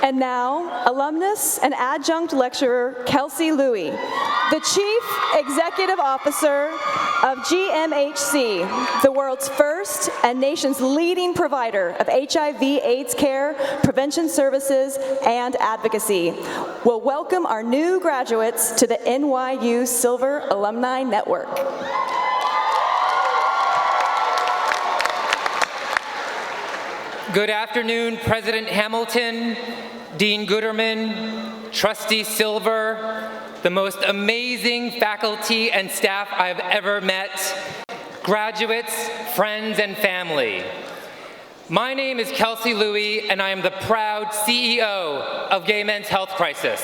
And now, alumnus and adjunct lecturer Kelsey Louie, the Chief Executive Officer of GMHC, the world's first and nation's leading provider of HIV/AIDS care, prevention services, and advocacy, will welcome our new graduates to the NYU Silver Alumni Network. Good afternoon, President Hamilton, Dean Gooderman, Trustee Silver, the most amazing faculty and staff I've ever met, graduates, friends, and family. My name is Kelsey Louie, and I am the proud CEO of Gay Men's Health Crisis.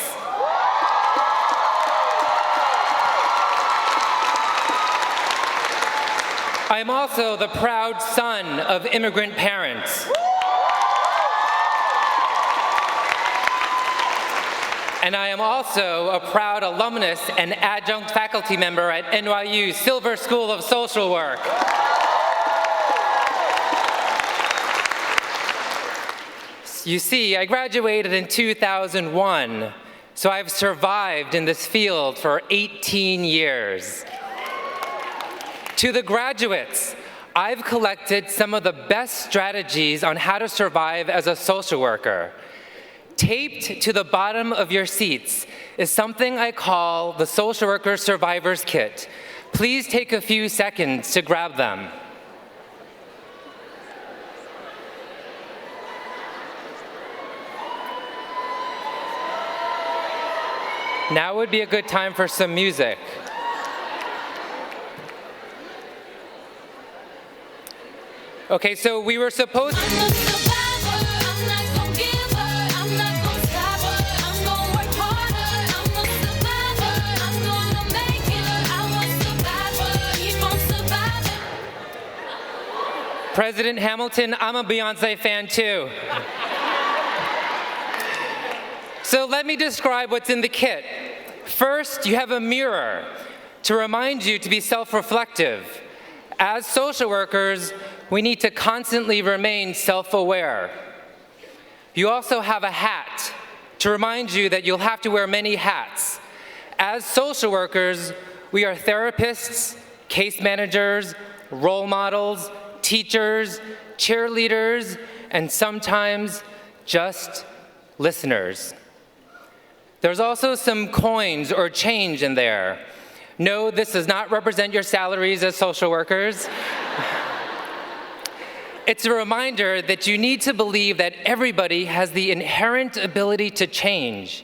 I am also the proud son of immigrant parents. And I am also a proud alumnus and adjunct faculty member at NYU Silver School of Social Work. You see, I graduated in 2001, so I've survived in this field for 18 years. To the graduates, I've collected some of the best strategies on how to survive as a social worker. Taped to the bottom of your seats is something I call the Social Worker Survivor's Kit. Please take a few seconds to grab them. Now would be a good time for some music. Okay, so we were supposed to... President Hamilton, I'm a Beyonce fan too. So let me describe what's in the kit. First, you have a mirror to remind you to be self-reflective. As social workers, we need to constantly remain self-aware. You also have a hat to remind you that you'll have to wear many hats. As social workers, we are therapists, case managers, role models, teachers, cheerleaders, and sometimes just listeners. There's also some coins or change in there. No, this does not represent your salaries as social workers. It's a reminder that you need to believe that everybody has the inherent ability to change,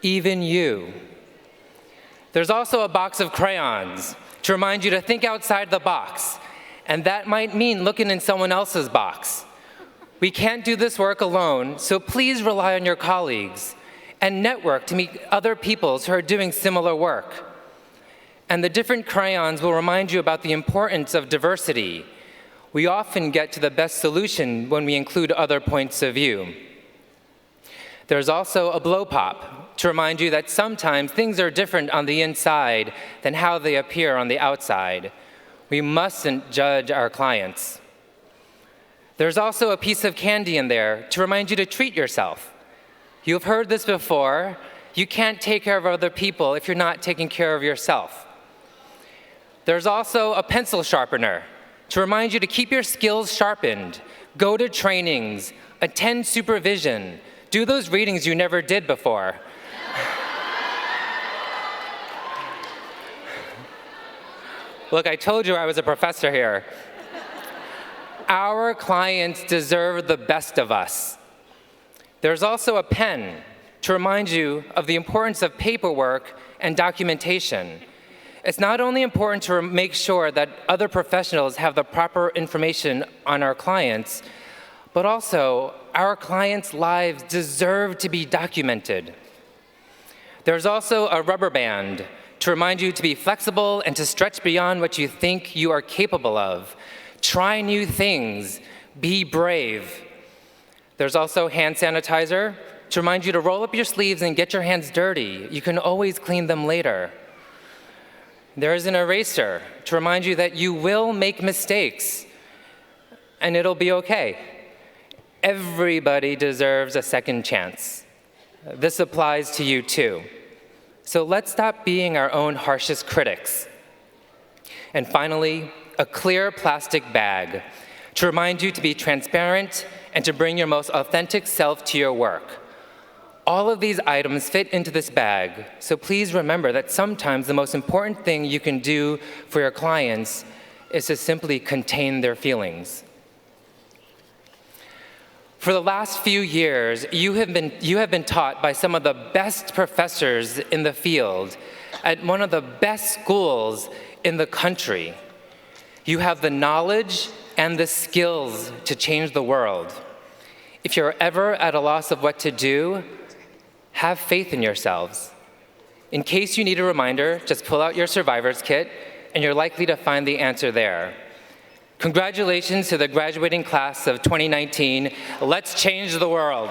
even you. There's also a box of crayons to remind you to think outside the box. And that might mean looking in someone else's box. We can't do this work alone, so please rely on your colleagues and network to meet other people who are doing similar work. And the different crayons will remind you about the importance of diversity. We often get to the best solution when we include other points of view. There's also a blow pop to remind you that sometimes things are different on the inside than how they appear on the outside. We mustn't judge our clients. There's also a piece of candy in there to remind you to treat yourself. You've heard this before. You can't take care of other people if you're not taking care of yourself. There's also a pencil sharpener to remind you to keep your skills sharpened, go to trainings, attend supervision, do those readings you never did before. Look, I told you I was a professor here. Our clients deserve the best of us. There's also a pen to remind you of the importance of paperwork and documentation. It's not only important to make sure that other professionals have the proper information on our clients, but also our clients' lives deserve to be documented. There's also a rubber band to remind you to be flexible and to stretch beyond what you think you are capable of. Try new things. Be brave. There's also hand sanitizer to remind you to roll up your sleeves and get your hands dirty. You can always clean them later. There is an eraser to remind you that you will make mistakes and it'll be okay. Everybody deserves a second chance. This applies to you too. So let's stop being our own harshest critics. And finally, a clear plastic bag to remind you to be transparent and to bring your most authentic self to your work. All of these items fit into this bag, so please remember that sometimes the most important thing you can do for your clients is to simply contain their feelings. For the last few years, you have been taught by some of the best professors in the field at one of the best schools in the country. You have the knowledge and the skills to change the world. If you're ever at a loss of what to do, have faith in yourselves. In case you need a reminder, just pull out your survivor's kit, and you're likely to find the answer there. Congratulations to the graduating class of 2019. Let's change the world.